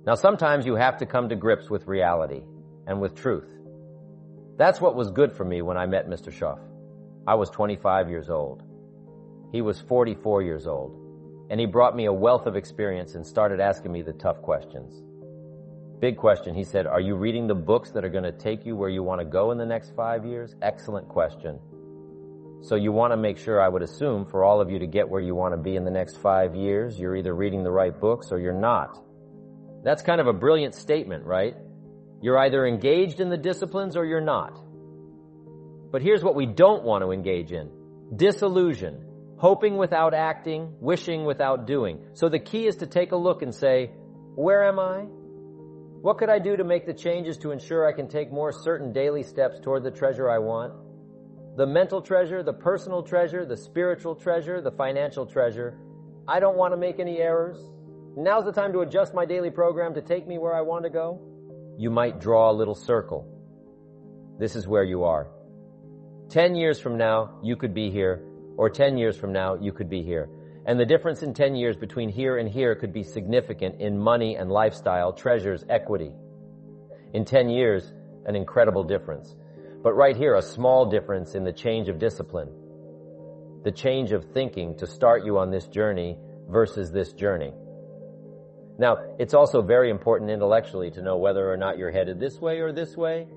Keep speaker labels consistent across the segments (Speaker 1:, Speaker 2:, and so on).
Speaker 1: Now, sometimes you have to come to grips with reality and with truth. That's what was good for me when I met Mr. Schoff. I was 25 years old. He was 44 years old, and he brought me a wealth of experience and started asking me the tough questions. Big question. He said, are you reading the books that are going to take you where you want to go in the next 5 years? Excellent question. So you want to make sure, I would assume, for all of you to get where you want to be in the next 5 years, you're either reading the right books or you're not. That's kind of a brilliant statement, right? You're either engaged in the disciplines or you're not. But here's what we don't want to engage in. Disillusion. Hoping without acting, wishing without doing. So the key is to take a look and say, where am I? What could I do to make the changes to ensure I can take more certain daily steps toward the treasure I want? The mental treasure, the personal treasure, the spiritual treasure, the financial treasure. I don't want to make any errors. Now's the time to adjust my daily program to take me where I want to go. You might draw a little circle. This is where you are. 10 years from now, you could be here, or 10 years from now, you could be here. And the difference in 10 years between here and here could be significant in money and lifestyle, treasures, equity. In 10 years, an incredible difference. But right here, a small difference in the change of discipline. The change of thinking to start you on this journey versus this journey. Now, it's also very important intellectually to know whether or not you're headed this way or this way.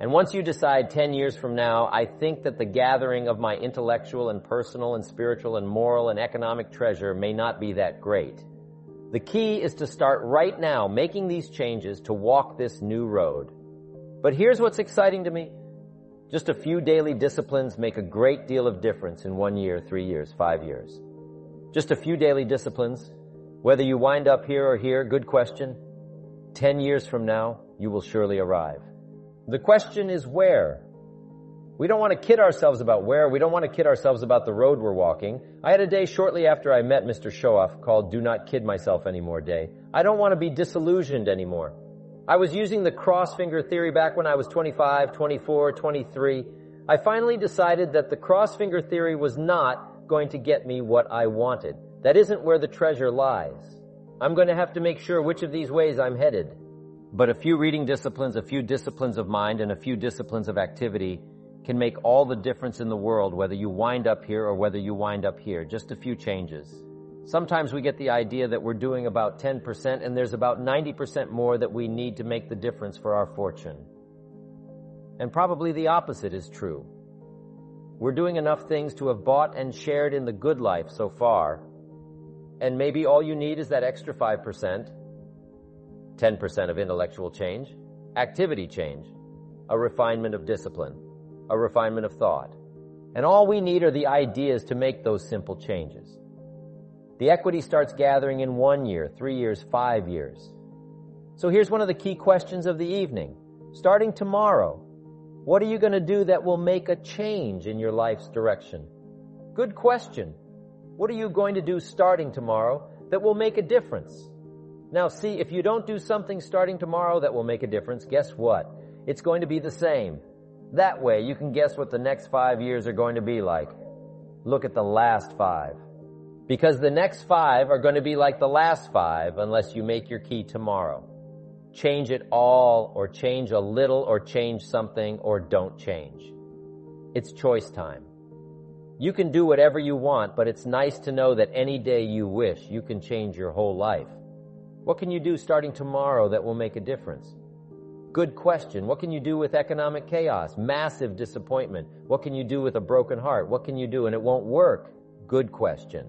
Speaker 1: And once you decide 10 years from now, I think that the gathering of my intellectual and personal and spiritual and moral and economic treasure may not be that great. The key is to start right now making these changes to walk this new road. But here's what's exciting to me. Just a few daily disciplines make a great deal of difference in 1 year, 3 years, 5 years. Just a few daily disciplines. Whether you wind up here or here, good question. 10 years from now, you will surely arrive. The question is where? We don't want to kid ourselves about where. We don't want to kid ourselves about the road we're walking. I had a day shortly after I met Mr. Schoff called Do Not Kid Myself Anymore Day. I don't want to be disillusioned anymore. I was using the cross-finger theory back when I was 25, 24, 23. I finally decided that the cross-finger theory was not going to get me what I wanted. That isn't where the treasure lies. I'm going to have to make sure which of these ways I'm headed. But a few reading disciplines, a few disciplines of mind, and a few disciplines of activity can make all the difference in the world, whether you wind up here or whether you wind up here. Just a few changes. Sometimes we get the idea that we're doing about 10% and there's about 90% more that we need to make the difference for our fortune. And probably the opposite is true. We're doing enough things to have bought and shared in the good life so far, and maybe all you need is that extra 5%, 10% of intellectual change, activity change, a refinement of discipline, a refinement of thought. And all we need are the ideas to make those simple changes. The equity starts gathering in 1 year, 3 years, 5 years. So here's one of the key questions of the evening. Starting tomorrow, what are you going to do that will make a change in your life's direction? Good question. What are you going to do starting tomorrow that will make a difference? Now see, if you don't do something starting tomorrow that will make a difference, guess what? It's going to be the same. That way you can guess what the next 5 years are going to be like. Look at the last 5. Because the next 5 are going to be like the last 5 unless you make your key tomorrow. Change it all, or change a little, or change something, or don't change. It's choice time. You can do whatever you want, but it's nice to know that any day you wish, you can change your whole life. What can you do starting tomorrow that will make a difference? Good question. What can you do with economic chaos? Massive disappointment. What can you do with a broken heart? What can you do and it won't work? Good question.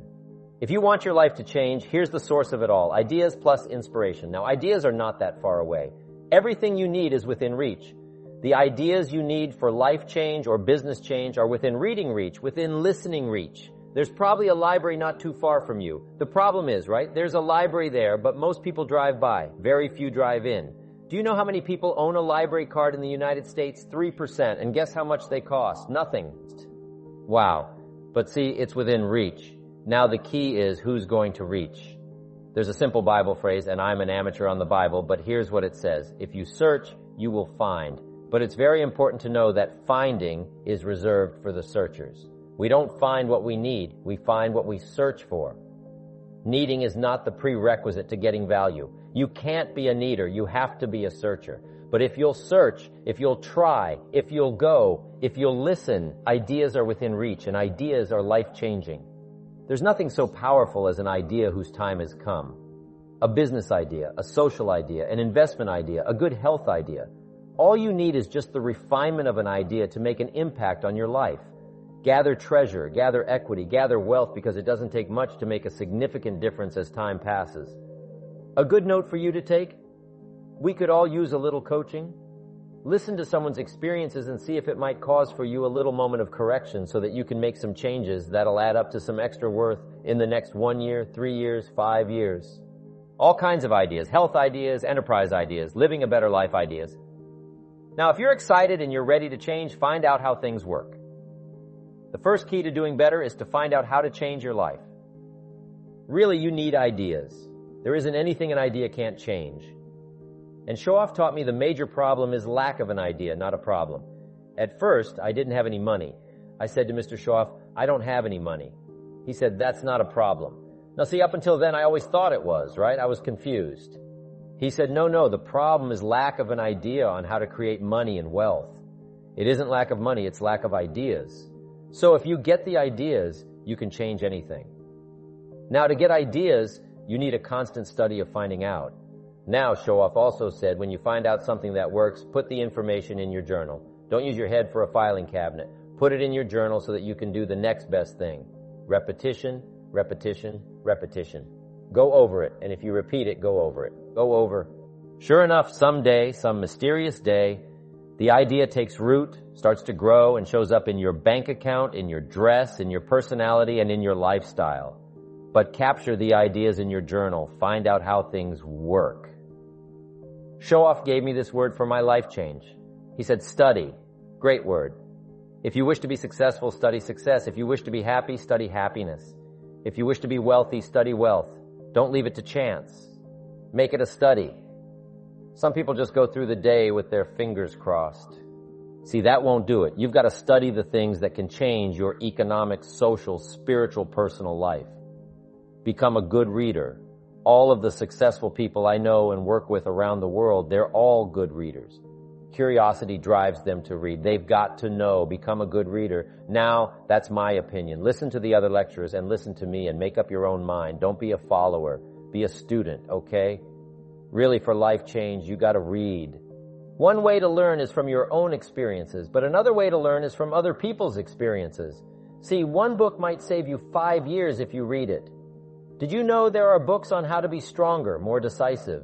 Speaker 1: If you want your life to change, here's the source of it all. Ideas plus inspiration. Now, ideas are not that far away. Everything you need is within reach. The ideas you need for life change or business change are within reading reach, within listening reach. There's probably a library not too far from you. The problem is, right, there's a library there, but most people drive by. Very few drive in. Do you know how many people own a library card in the United States? 3%. And guess how much they cost? Nothing. Wow. But see, it's within reach. Now the key is who's going to reach. There's a simple Bible phrase, and I'm an amateur on the Bible, but here's what it says. If you search, you will find. But it's very important to know that finding is reserved for the searchers. We don't find what we need. We find what we search for. Needing is not the prerequisite to getting value. You can't be a needer. You have to be a searcher. But if you'll search, if you'll try, if you'll go, if you'll listen, ideas are within reach, and ideas are life-changing. There's nothing so powerful as an idea whose time has come. A business idea, a social idea, an investment idea, a good health idea. All you need is just the refinement of an idea to make an impact on your life. Gather treasure, gather equity, gather wealth, because it doesn't take much to make a significant difference as time passes. A good note for you to take? We could all use a little coaching. Listen to someone's experiences and see if it might cause for you a little moment of correction so that you can make some changes that'll add up to some extra worth in the next 1 year, 3 years, 5 years. All kinds of ideas, health ideas, enterprise ideas, living a better life ideas. Now, if you're excited and you're ready to change, find out how things work. The first key to doing better is to find out how to change your life. Really, you need ideas. There isn't anything an idea can't change. And Shoaff taught me the major problem is lack of an idea, not a problem. At first, I didn't have any money. I said to Mr. Shoaff, I don't have any money. He said, that's not a problem. Now see, up until then, I always thought it was, right? I was confused. He said, no, the problem is lack of an idea on how to create money and wealth. It isn't lack of money, it's lack of ideas. So if you get the ideas, you can change anything. Now, to get ideas, you need a constant study of finding out. Now, Shoaff also said, when you find out something that works, put the information in your journal. Don't use your head for a filing cabinet. Put it in your journal so that you can do the next best thing. Repetition, repetition, repetition. Go over it, and if you repeat it, go over it. Go over. Sure enough, someday, some mysterious day, the idea takes root, starts to grow, and shows up in your bank account, in your dress, in your personality, and in your lifestyle. But capture the ideas in your journal. Find out how things work. Shoaff gave me this word for my life change. He said, study. Great word. If you wish to be successful, study success. If you wish to be happy, study happiness. If you wish to be wealthy, study wealth. Don't leave it to chance. Make it a study. Some people just go through the day with their fingers crossed. See, that won't do it. You've got to study the things that can change your economic, social, spiritual, personal life. Become a good reader. All of the successful people I know and work with around the world, they're all good readers. Curiosity drives them to read. They've got to know. Become a good reader. Now, that's my opinion. Listen to the other lecturers and listen to me and make up your own mind. Don't be a follower. Be a student, okay? Really, for life change, you got to read. One way to learn is from your own experiences, but another way to learn is from other people's experiences. See, one book might save you 5 years if you read it. Did you know there are books on how to be stronger, more decisive?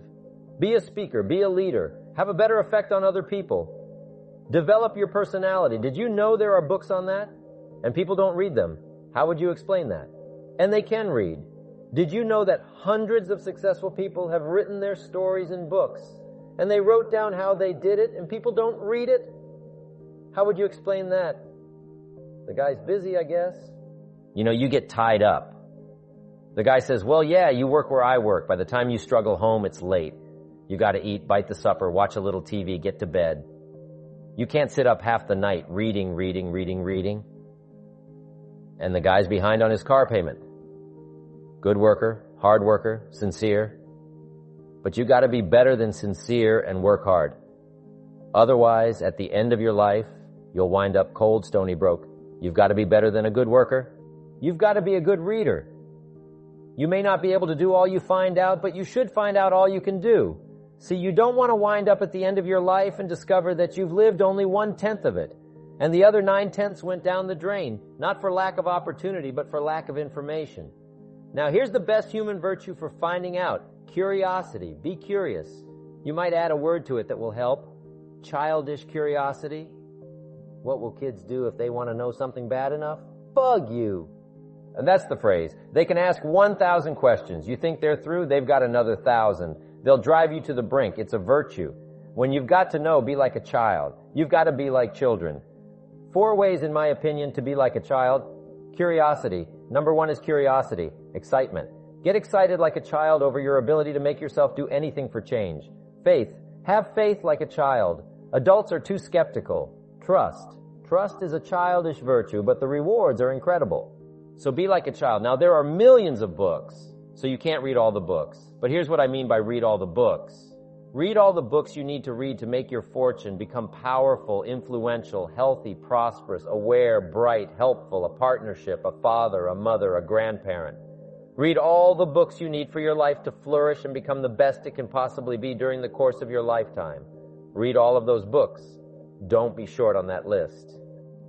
Speaker 1: Be a speaker, be a leader, have a better effect on other people. Develop your personality. Did you know there are books on that? And people don't read them. How would you explain that? And they can read. Did you know that hundreds of successful people have written their stories in books? And they wrote down how they did it, and people don't read it? How would you explain that? The guy's busy, I guess. You know, you get tied up. The guy says, well, yeah, you work where I work. By the time you struggle home, it's late. You got to eat, bite the supper, watch a little TV, get to bed. You can't sit up half the night reading. And the guy's behind on his car payment. Good worker, hard worker, sincere. But you got to be better than sincere and work hard. Otherwise, at the end of your life, you'll wind up cold, stony broke. You've got to be better than a good worker. You've got to be a good reader. You may not be able to do all you find out, but you should find out all you can do. See, you don't want to wind up at the end of your life and discover that you've lived only 1/10 of it, and the other 9/10 went down the drain, not for lack of opportunity, but for lack of information. Now, here's the best human virtue for finding out. Curiosity. Be curious. You might add a word to it that will help. Childish curiosity. What will kids do if they want to know something bad enough? Bug you. And that's the phrase. They can ask 1,000 questions. You think they're through? They've got another 1,000. They'll drive you to the brink. It's a virtue. When you've got to know, be like a child. You've got to be like children. 4 ways, in my opinion, to be like a child. Curiosity. Number 1 is curiosity. Excitement. Get excited like a child over your ability to make yourself do anything for change. Faith. Have faith like a child. Adults are too skeptical. Trust. Trust is a childish virtue, but the rewards are incredible. So be like a child. Now, there are millions of books, so you can't read all the books. But here's what I mean by read all the books. Read all the books you need to read to make your fortune, become powerful, influential, healthy, prosperous, aware, bright, helpful, a partnership, a father, a mother, a grandparent. Read all the books you need for your life to flourish and become the best it can possibly be during the course of your lifetime. Read all of those books. Don't be short on that list.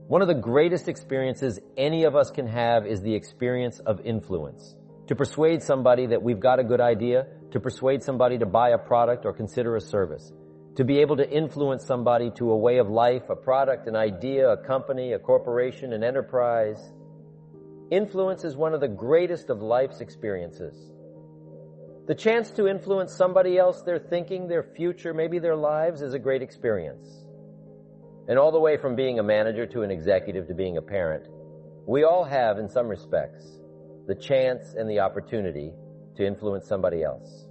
Speaker 1: One of the greatest experiences any of us can have is the experience of influence. To persuade somebody that we've got a good idea, to persuade somebody to buy a product or consider a service, to be able to influence somebody to a way of life, a product, an idea, a company, a corporation, an enterprise. Influence is one of the greatest of life's experiences. The chance to influence somebody else, their thinking, their future, maybe their lives, is a great experience. And all the way from being a manager to an executive to being a parent, we all have, in some respects, the chance and the opportunity to influence somebody else.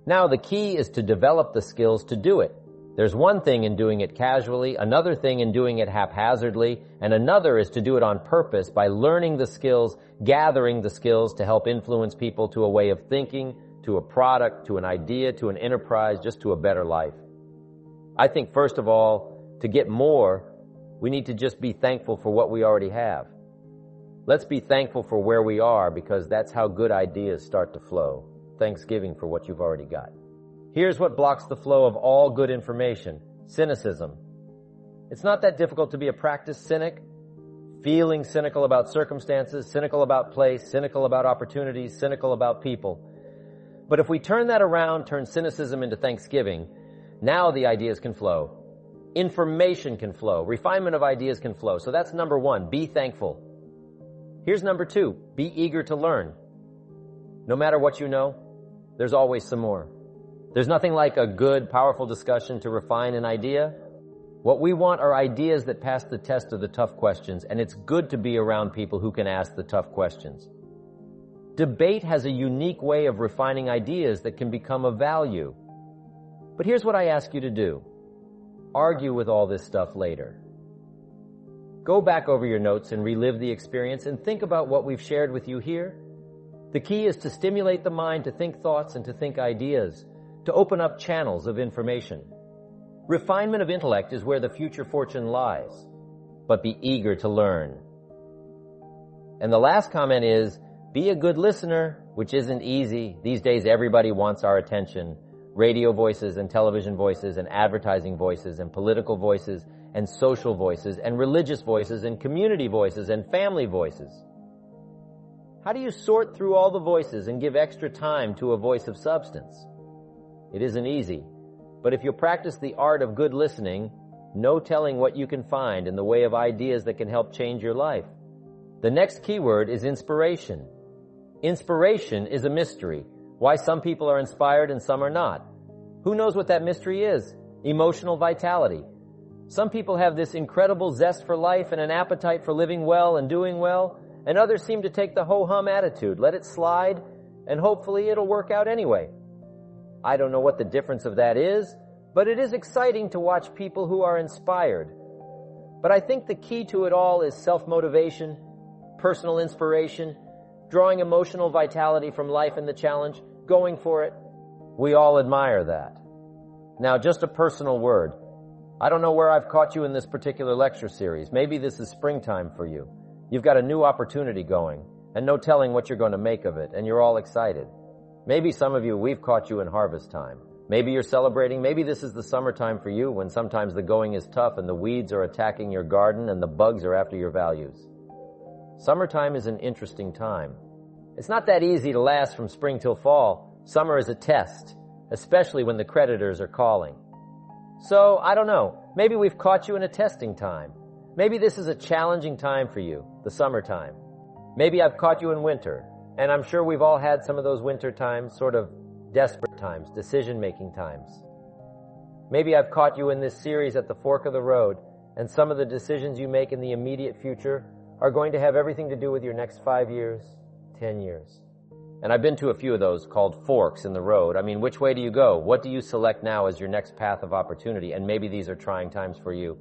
Speaker 1: Now, the key is to develop the skills to do it. There's one thing in doing it casually, another thing in doing it haphazardly, and another is to do it on purpose by learning the skills, gathering the skills to help influence people to a way of thinking, to a product, to an idea, to an enterprise, just to a better life. I think, first of all, to get more, we need to just be thankful for what we already have. Let's be thankful for where we are, because that's how good ideas start to flow. Thanksgiving for what you've already got. Here's what blocks the flow of all good information: cynicism. It's not that difficult to be a practiced cynic, feeling cynical about circumstances, cynical about place, cynical about opportunities, cynical about people. But if we turn that around, turn cynicism into thanksgiving, now the ideas can flow. Information can flow. Refinement of ideas can flow. So that's number one, be thankful. Here's number two, be eager to learn. No matter what you know, there's always some more. There's nothing like a good, powerful discussion to refine an idea. What we want are ideas that pass the test of the tough questions, and it's good to be around people who can ask the tough questions. Debate has a unique way of refining ideas that can become of value. But here's what I ask you to do. Argue with all this stuff later. Go back over your notes and relive the experience and think about what we've shared with you here. The key is to stimulate the mind to think thoughts and to think ideas, to open up channels of information. Refinement of intellect is where the future fortune lies, but be eager to learn. And the last comment is, be a good listener, which isn't easy. These days everybody wants our attention. Radio voices and television voices and advertising voices and political voices and social voices and religious voices and community voices and family voices. How do you sort through all the voices and give extra time to a voice of substance? It isn't easy, but if you practice the art of good listening, no telling what you can find in the way of ideas that can help change your life. The next keyword is inspiration. Inspiration is a mystery. Why some people are inspired and some are not. Who knows what that mystery is? Emotional vitality. Some people have this incredible zest for life and an appetite for living well and doing well, and others seem to take the ho-hum attitude, let it slide, and hopefully it'll work out anyway. I don't know what the difference of that is, but it is exciting to watch people who are inspired. But I think the key to it all is self-motivation, personal inspiration, drawing emotional vitality from life and the challenge, going for it. We all admire that. Now, just a personal word. I don't know where I've caught you in this particular lecture series. Maybe this is springtime for you. You've got a new opportunity going, and no telling what you're going to make of it, and you're all excited. Maybe some of you, we've caught you in harvest time. Maybe you're celebrating. Maybe this is the summertime for you, when sometimes the going is tough and the weeds are attacking your garden and the bugs are after your values. Summertime is an interesting time. It's not that easy to last from spring till fall. Summer is a test, especially when the creditors are calling. So, I don't know. Maybe we've caught you in a testing time. Maybe this is a challenging time for you, the summertime. Maybe I've caught you in winter, and I'm sure we've all had some of those winter times, sort of desperate times, decision-making times. Maybe I've caught you in this series at the fork of the road, and some of the decisions you make in the immediate future are going to have everything to do with your next 5 years, 10 years. And I've been to a few of those called forks in the road. I mean, which way do you go? What do you select now as your next path of opportunity? And maybe these are trying times for you.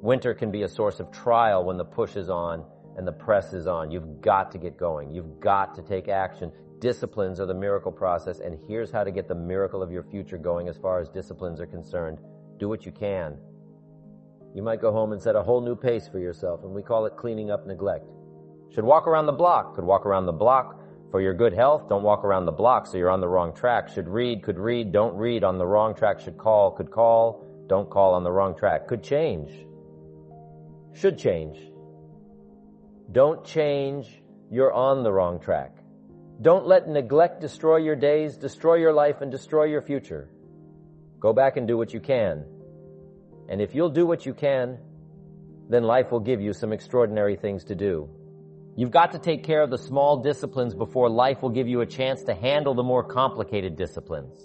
Speaker 1: Winter can be a source of trial when the push is on and the press is on. You've got to get going. You've got to take action. disciplines are the miracle process, and here's how to get the miracle of your future going as far as disciplines are concerned. Do what you can. You might go home and set a whole new pace for yourself, and we call it cleaning up neglect. Should walk around the block. Could walk around the block for your good health. Don't walk around the block so you're on the wrong track. Should read. Could read. Don't read on the wrong track. Should call. Could call. Don't call on the wrong track. Could change. Should change. Don't change. You're on the wrong track. Don't let neglect destroy your days, destroy your life, and destroy your future. Go back and do what you can. And if you'll do what you can, then life will give you some extraordinary things to do. You've got to take care of the small disciplines before life will give you a chance to handle the more complicated disciplines.